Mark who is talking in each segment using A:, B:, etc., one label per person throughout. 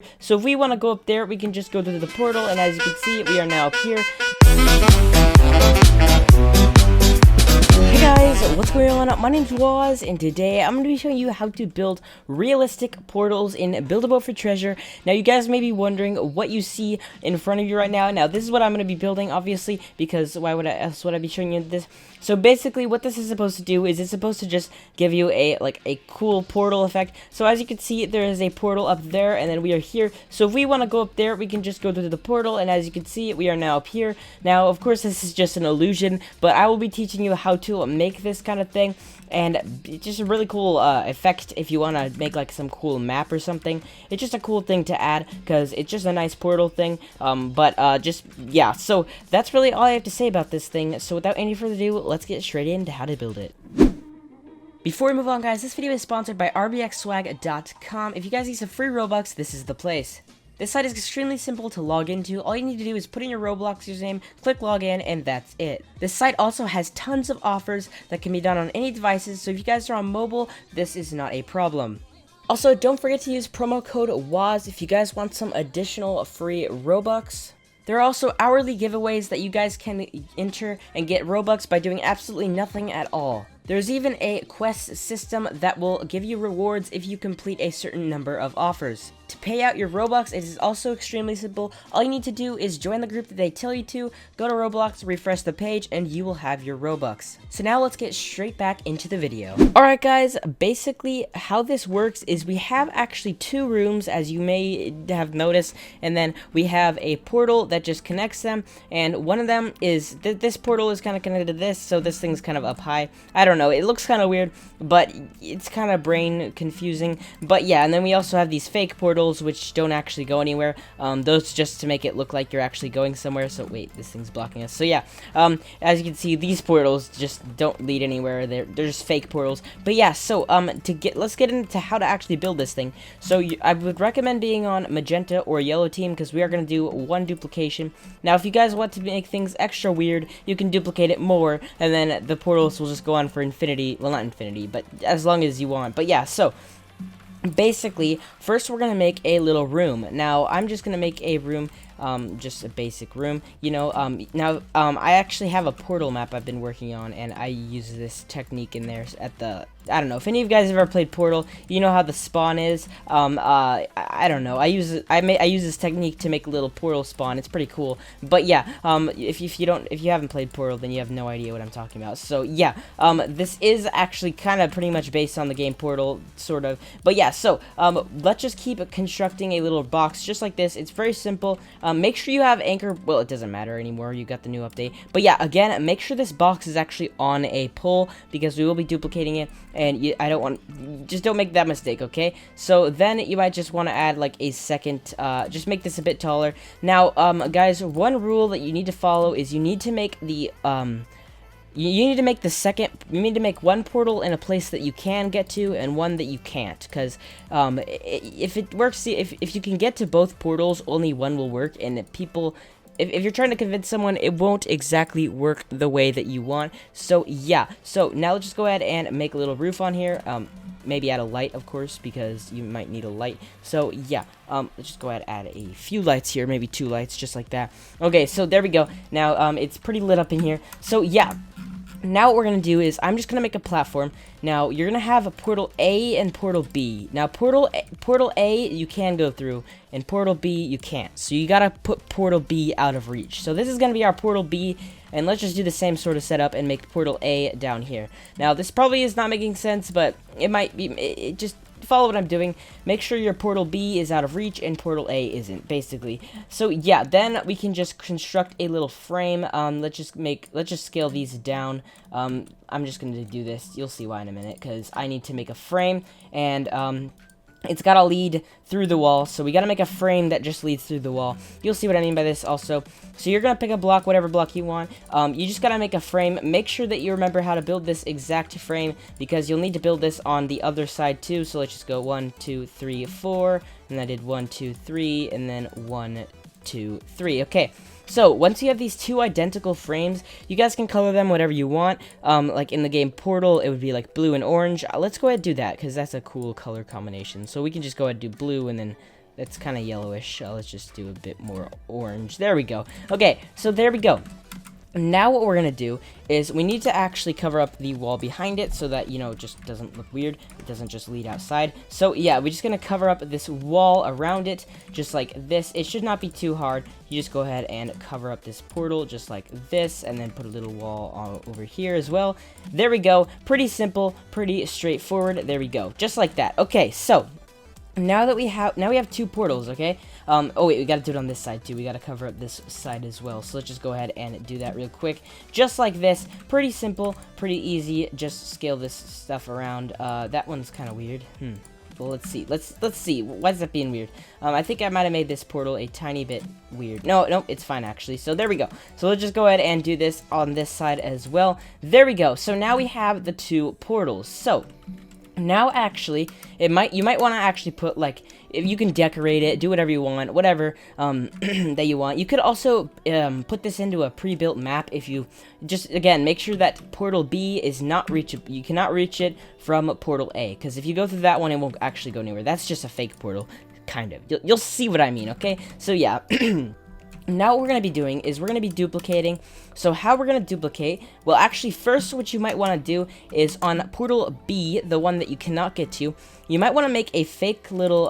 A: So if we want to go up there, we can just go to the portal, and as you can see, we are now up here. Hey guys, what's going on? My name's Wazz, and today I'm going to be showing you how to build realistic portals in Buildable for Treasure. Now, you guys may be wondering what you see in front of you right now. Now, this is what I'm going to be building, obviously, because why would else would I be showing you this? So basically, what this is supposed to do is it's supposed to just give you a cool portal effect. So as you can see, there is a portal up there, and then we are here. So if we want to go up there, we can just go to the portal, and as you can see, we are now up here. Now, of course, this is just an illusion, but I will be teaching you how to make this kind of thing, and it's just a really cool effect if you want to make like some cool map or something. It's just a cool thing to add because it's just a nice portal thing. Just yeah, so that's really all I have to say about this thing. So without any further ado, let's get straight into how to build it. Before we move on, guys, this video is sponsored by RBXswag.com. If you guys need some free Robux, this is the place. This site is extremely simple to log into. All you need to do is put in your Roblox username, click login, and that's it. This site also has tons of offers that can be done on any devices, so if you guys are on mobile, this is not a problem. Also, don't forget to use promo code WAZZ if you guys want some additional free Robux. There are also hourly giveaways that you guys can enter and get Robux by doing absolutely nothing at all. There's even a quest system that will give you rewards if you complete a certain number of offers. To pay out your Robux, it is also extremely simple. All you need to do is join the group that they tell you to, go to Roblox, refresh the page, and you will have your Robux. So now let's get straight back into the video. Alright guys, basically how this works is we have actually two rooms, as you may have noticed, and then we have a portal that just connects them, and one of them is, this portal is kind of connected to this, so this thing's kind of up high. I don't know, it looks kind of weird, but it's kind of brain confusing. But yeah, and then we also have these fake portals which don't actually go anywhere. Those just to make it look like you're actually going somewhere. So wait, this thing's blocking us. So yeah, as you can see, these portals just don't lead anywhere. They're just fake portals. But yeah, so let's get into how to actually build this thing. So I would recommend being on magenta or yellow team because we are going to do one duplication. Now, if you guys want to make things extra weird, you can duplicate it more, and then the portals will just go on for infinity. Well, not infinity, but as long as you want. But yeah, so basically, first we're going to make a little room. Now, I'm just going to make a room, just a basic room, you know. I actually have a portal map I've been working on, and I use this technique in there at the, I don't know, if any of you guys have ever played Portal, you know how the spawn is. I don't know, I use this technique to make a little portal spawn. It's pretty cool. But yeah, if you haven't played Portal, then you have no idea what I'm talking about. So yeah, this is actually kind of pretty much based on the game Portal, sort of. But yeah, so let's just keep constructing a little box just like this. It's very simple. Make sure you have anchor. Well, it doesn't matter anymore. You got the new update. But yeah, again, make sure this box is actually on a pole because we will be duplicating it. And just don't make that mistake, okay? So then you might just want to add like a second, just make this a bit taller. Now, guys, one rule that you need to follow is you need to make the, you need to make one portal in a place that you can get to and one that you can't, because if it works, if you can get to both portals, only one will work, and if you're trying to convince someone, it won't exactly work the way that you want. So yeah, so now let's just go ahead and make a little roof on here. Maybe add a light, of course, because you might need a light. So yeah, let's just go ahead and add a few lights here, maybe 2 lights, just like that. Okay, so there we go. Now it's pretty lit up in here. So yeah, now what we're going to do is I'm just going to make a platform. Now, you're going to have a portal A and portal B. Now, portal A you can go through, and portal B you can't. So you got to put portal B out of reach. So this is going to be our portal B, and let's just do the same sort of setup and make portal A down here. Now, this probably is not making sense, but it might be, just follow what I'm doing. Make sure your portal B is out of reach and portal A isn't, basically. So yeah, then we can just construct a little frame. Let's just scale these down. I'm just gonna do this. You'll see why in a minute, because I need to make a frame, and it's gotta lead through the wall, so we gotta make a frame that just leads through the wall. You'll see what I mean by this also. So you're gonna pick a block, whatever block you want. You just gotta make a frame. Make sure that you remember how to build this exact frame, because you'll need to build this on the other side too. So let's just go 1, 2, 3, 4, and I did 1, 2, 3, and then 1, 2, 3. Okay. So, once you have these two identical frames, you guys can color them whatever you want. Like in the game Portal, it would be like blue and orange. Let's go ahead and do that, because that's a cool color combination. So we can just go ahead and do blue and then that's kind of yellowish. Let's just do a bit more orange. There we go. Okay, so there we go. Now what we're going to do is we need to actually cover up the wall behind it so that, you know, it just doesn't look weird. It doesn't just lead outside. So yeah, we're just going to cover up this wall around it just like this. It should not be too hard. You just go ahead and cover up this portal just like this, and then put a little wall over here as well. There we go. Pretty simple, pretty straightforward. There we go. Just like that. Okay, so now we have 2 portals, okay? Oh wait, we gotta do it on this side too. We gotta cover up this side as well. So let's just go ahead and do that real quick. Just like this. Pretty simple, pretty easy. Just scale this stuff around. That one's kind of weird. Well, let's see. Let's see. Why is that being weird? I think I might have made this portal a tiny bit weird. No, it's fine actually. So there we go. So let's just go ahead and do this on this side as well. There we go. So now we have the 2 portals. So now actually you might want to actually put, like, if you can decorate it, do whatever you want, whatever that you want. You could also put this into a pre-built map. If you just, again, make sure that portal B is not reachable. You cannot reach it from portal A, because if you go through that one, it won't actually go anywhere. That's just a fake portal, kind of. You'll see what I mean, okay? So yeah. Now what we're going to be doing is we're going to be duplicating. So how we're going to duplicate? Well, actually, first what you might want to do is on portal B, the one that you cannot get to, you might want to make a fake little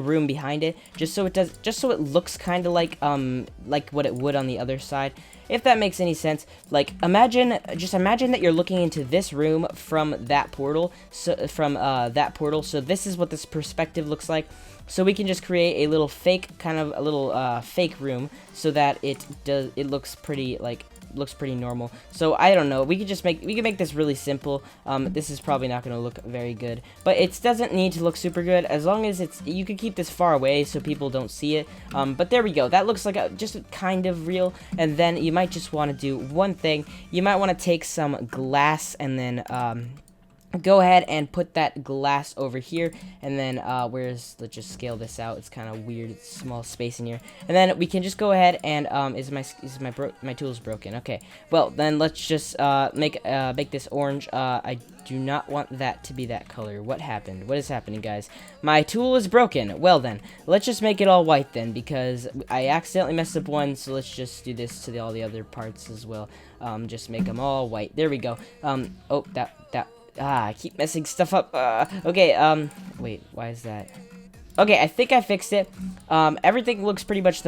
A: room behind it, just so it looks kind of like what it would on the other side. If that makes any sense. Like, imagine that you're looking into this room from that portal. So so this is what this perspective looks like. So we can just create a little fake fake room so that it looks pretty normal. So I don't know. We can make this really simple. This is probably not going to look very good, but it doesn't need to look super good as long as you can keep this far away so people don't see it. But there we go. That looks like just kind of real. And then you might just want to do one thing. You might want to take some glass and then go ahead and put that glass over here, and then let's just scale this out. It's kind of weird. It's small space in here, and then we can just go ahead and my tool's broken. Okay, well then let's just make this orange. I do not want that to be that color. What happened? What is happening, guys? My tool is broken. Well then, let's just make it all white then, because I accidentally messed up one. So let's just do this to all the other parts as well. Just make them all white. There we go. Oh, that. I keep messing stuff up. Okay, wait, why is that? Okay, I think I fixed it. Everything looks pretty much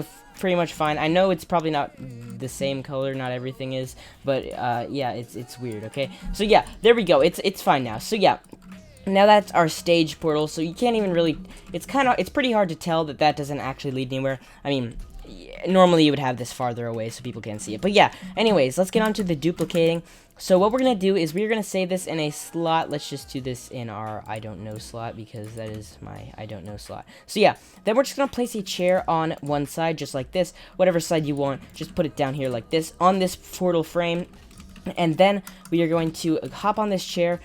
A: fine. I know it's probably not the same color, not everything is, but yeah, it's weird. Okay, so yeah, there we go. It's fine now. So yeah, now that's our stage portal. So you can't even really. It's pretty hard to tell that doesn't actually lead anywhere. I mean, normally you would have this farther away so people can't see it. But yeah, anyways, let's get on to the duplicating. So what we're going to do is we're going to save this in a slot. Let's just do this in our I don't know slot, because that is my I don't know slot. So yeah, then we're just going to place a chair on one side just like this. Whatever side you want, just put it down here like this on this portal frame. And then we are going to hop on this chair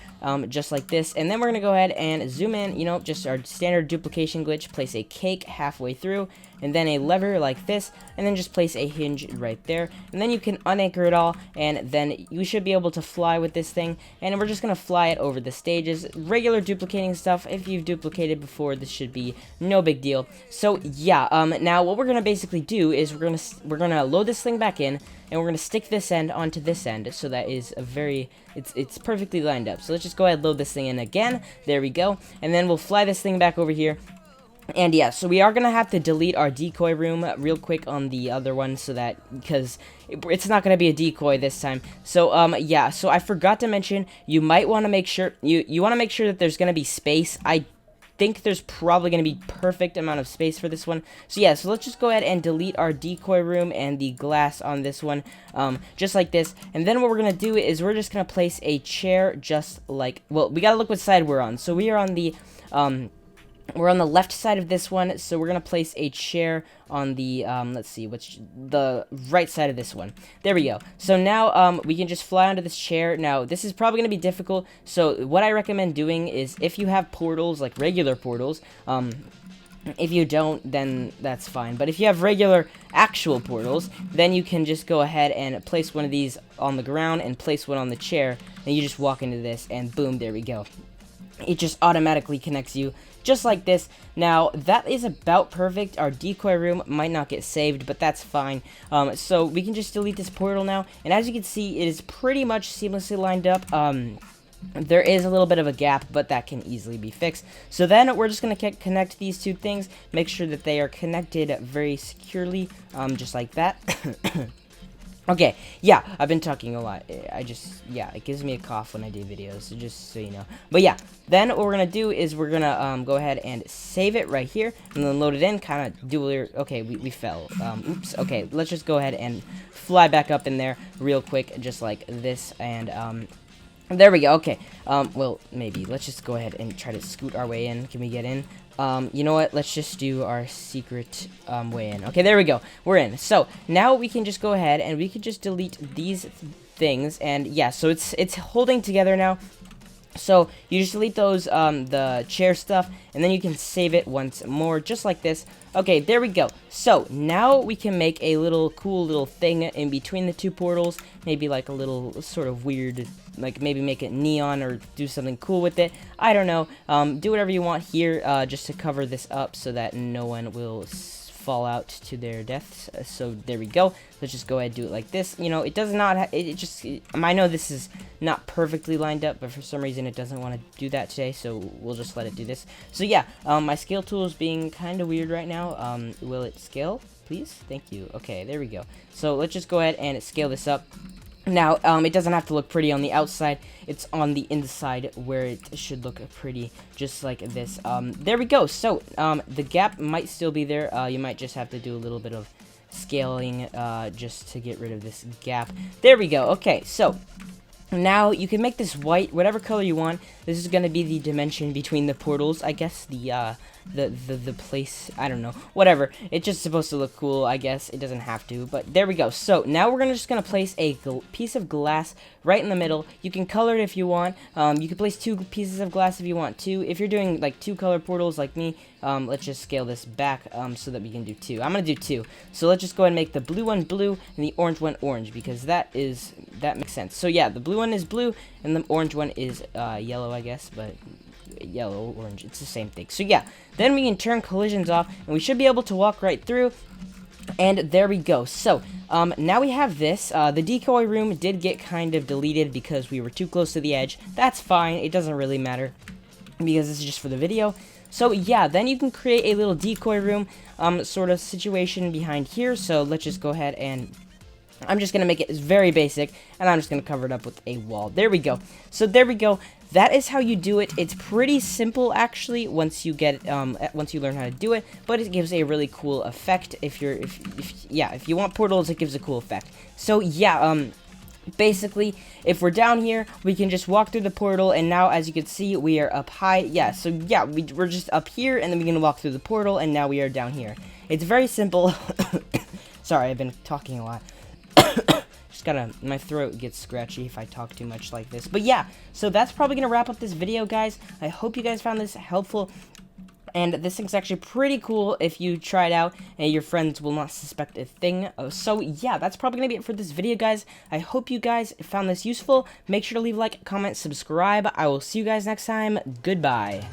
A: just like this, and then we're going to go ahead and zoom in, you know, just our standard duplication glitch, place a cake halfway through, and then a lever like this, and then just place a hinge right there, and then you can unanchor it all, and then you should be able to fly with this thing, and we're just going to fly it over the stages. Regular duplicating stuff. If you've duplicated before, this should be no big deal. So yeah, now what we're going to basically do is we're going to load this thing back in, and we're going to stick this end onto this end, so that is it's perfectly lined up. So let's just go ahead and load this thing in again. There we go. And then we'll fly this thing back over here. And yeah, so we are going to have to delete our decoy room real quick on the other one, because it's not going to be a decoy this time. So yeah, so I forgot to mention, you might want to make sure you want to make sure that there's going to be space. I think there's probably going to be perfect amount of space for this one. So yeah, so let's just go ahead and delete our decoy room and the glass on this one, just like this. And then what we're going to do is we're just going to place a chair just like, well, we got to look what side we're on. So we are on the we're on the left side of this one, so we're going to place a chair on the, let's see, the right side of this one. There we go. So now, we can just fly onto this chair. Now, this is probably going to be difficult, so what I recommend doing is, if you have portals, like regular portals, if you don't, then that's fine. But if you have regular, actual portals, then you can just go ahead and place one of these on the ground and place one on the chair, and you just walk into this, and boom, there we go. It just automatically connects you just like this. Now, that is about perfect. Our decoy room might not get saved, but that's fine. So we can just delete this portal now, and as you can see, it is pretty much seamlessly lined up. There is a little bit of a gap, but that can easily be fixed. So then we're just going to connect these two things, make sure that they are connected very securely, just like that. Okay, yeah, I've been talking a lot. Yeah, it gives me a cough when I do videos, so just so you know. But yeah, then what we're going to do is we're going to go ahead and save it right here, and then load it in, kind of do okay, we fell. Oops, okay, let's just go ahead and fly back up in there real quick, just like this, and there we go. Okay, well, maybe let's just go ahead and try to scoot our way in. Can we get in? You know what? Let's just do our secret way in. Okay, there we go. We're in. So now we can just go ahead and we can just delete these things. And yeah, so it's holding together now. So you just delete those, the chair stuff, and then you can save it once more, just like this. Okay, there we go. So now we can make a little cool little thing in between the two portals. Maybe like a little sort of weird, like maybe make it neon or do something cool with it. I don't know. Do whatever you want here, just to cover this up so that no one will fall out to their deaths. So there we go. Let's just go ahead and do it like this. You know, it does not I know this is not perfectly lined up, but for some reason it doesn't want to do that today, so we'll just let it do this. So yeah, my scale tool is being kind of weird right now. Will it scale, please? Thank you. Okay, there we go. So let's just go ahead and scale this up. Now, it doesn't have to look pretty on the outside. It's on the inside where it should look pretty, just like this. There we go. So, the gap might still be there. You might just have to do a little bit of scaling, just to get rid of this gap. There we go. Okay, so now you can make this white, whatever color you want. This is going to be the dimension between the portals, I guess. The place, I don't know, whatever. It's just supposed to look cool, I guess. It doesn't have to, but there we go. So now we're just gonna place a piece of glass right in the middle. You can color it if you want. You can place 2 pieces of glass if you want to. If you're doing like 2 color portals like me, let's just scale this back so that we can do 2. I'm gonna do 2. So let's just go ahead and make the blue one blue and the orange one orange, because that makes sense. So yeah, the blue one is blue and the orange one is yellow, I guess, but yellow, orange, it's the same thing. So yeah, then we can turn collisions off and we should be able to walk right through, and there we go. So now we have this. The decoy room did get kind of deleted because we were too close to the edge. That's fine, it doesn't really matter because this is just for the video. So yeah, then you can create a little decoy room sort of situation behind here. So let's just go ahead and I'm just going to make it very basic, and I'm just going to cover it up with a wall. There we go. So there we go. That is how you do it. It's pretty simple, actually, once you get once you learn how to do it, but it gives a really cool effect. If you want portals, it gives a cool effect. So yeah, basically, if we're down here, we can just walk through the portal, and now, as you can see, we are up high. Yeah, so yeah, we're just up here, and then we can walk through the portal, and now we are down here. It's very simple. Sorry, I've been talking a lot. My throat gets scratchy if I talk too much like this. But yeah, so that's probably gonna wrap up this video, guys. I hope you guys found this helpful, and this thing's actually pretty cool if you try it out, and your friends will not suspect a thing. So yeah, that's probably gonna be it for this video, guys. I hope you guys found this useful. Make sure to leave a like, comment, subscribe. I will see you guys next time. Goodbye.